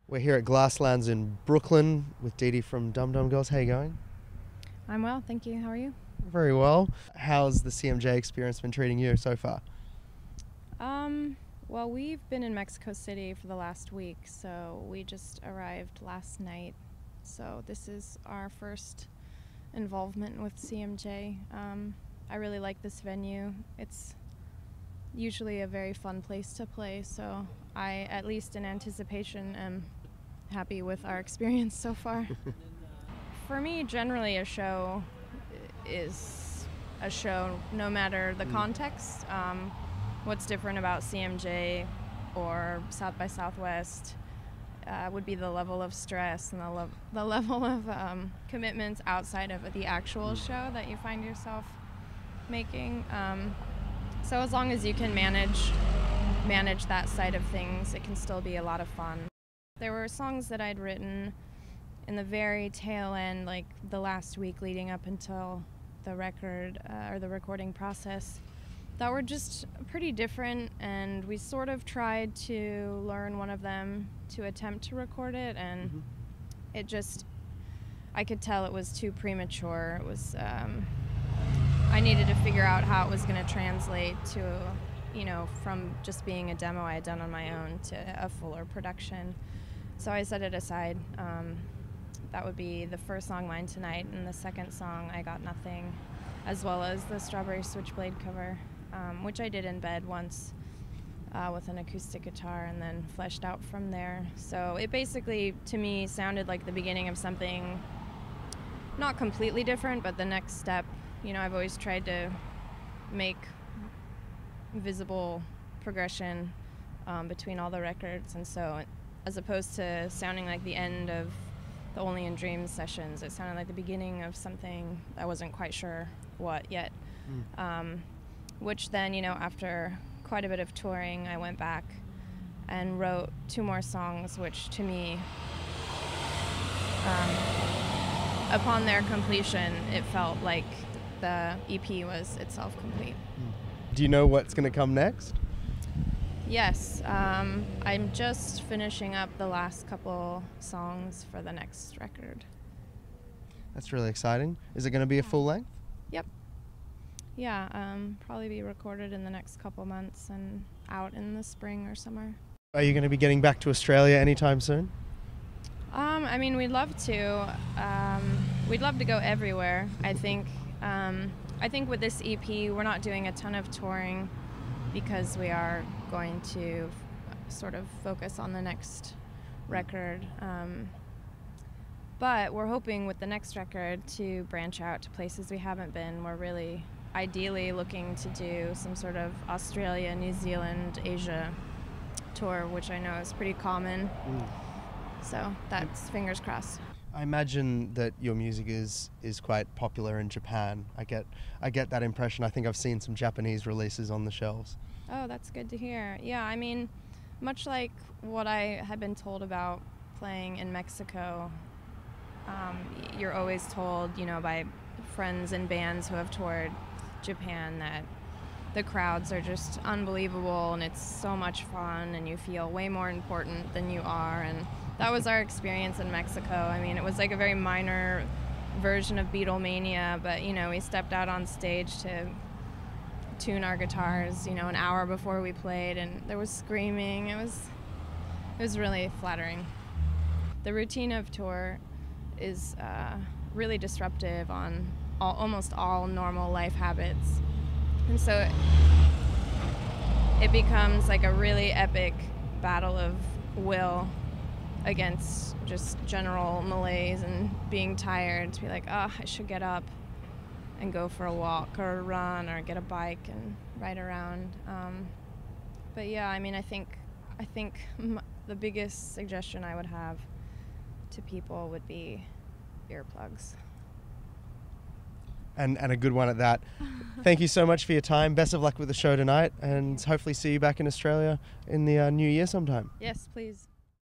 We're here at Glasslands in Brooklyn with Dee Dee from Dum Dum Girls. How you going? I'm well, thank you. How are you? Very well. How's the CMJ experience been treating you so far? Well, we've been in Mexico City for the last week, so we just arrived last night. So this is our first involvement with CMJ. I really like this venue. It's usually a very fun place to play, so I, at least in anticipation, am happy with our experience so far. For me, generally a show is a show no matter the context. What's different about CMJ or South by Southwest would be the level of stress and the level of commitments outside of the actual show that you find yourself making. So as long as you can manage that side of things, it can still be a lot of fun. There were songs that I'd written in the very tail end, like the last week leading up until the record or the recording process, that were just pretty different, and we sort of tried to learn one of them to attempt to record it, and it just, I could tell it was too premature. It was, I needed to figure out how it was going to translate to, from just being a demo I had done on my own to a fuller production. So I set it aside. That would be the first song, Mine Tonight, and the second song, I Got Nothing, as well as the Strawberry Switchblade cover, which I did in bed once with an acoustic guitar and then fleshed out from there. So it basically, to me, sounded like the beginning of something not completely different, but the next step. I've always tried to make visible progression between all the records, and so as opposed to sounding like the end of the Only in Dreams sessions, it sounded like the beginning of something I wasn't quite sure what yet. Which then, after quite a bit of touring, I went back and wrote 2 more songs, which to me, upon their completion, it felt like the EP was itself complete. Do you know what's going to come next? Yes, I'm just finishing up the last couple songs for the next record. That's really exciting. Is it going to be a full length? Yep. Yeah, probably be recorded in the next couple months and out in the spring or summer. Are you going to be getting back to Australia anytime soon? We'd love to. We'd love to go everywhere. I think with this EP, we're not doing a ton of touring because we are going to sort of focus on the next record. But we're hoping with the next record to branch out to places we haven't been. We're really ideally looking to do some sort of Australia, New Zealand, Asia tour, which I know is pretty common. So that's fingers crossed. I imagine that your music is quite popular in Japan. I get that impression. I think I've seen some Japanese releases on the shelves. Oh, that's good to hear. Yeah, much like what I had been told about playing in Mexico, you're always told, by friends and bands who have toured Japan that the crowds are just unbelievable and it's so much fun and you feel way more important than you are, and that was our experience in Mexico. It was like a very minor version of Beatlemania, but we stepped out on stage to tune our guitars, an hour before we played, and there was screaming. It was really flattering. The routine of tour is really disruptive on almost all normal life habits, and so it becomes like a really epic battle of will against just general malaise and being tired, to be like, oh, I should get up and go for a walk or a run or get a bike and ride around. But yeah, I think the biggest suggestion I would have to people would be earplugs. And a good one at that. Thank you so much for your time. Best of luck with the show tonight, and hopefully see you back in Australia in the new year sometime. Yes, please.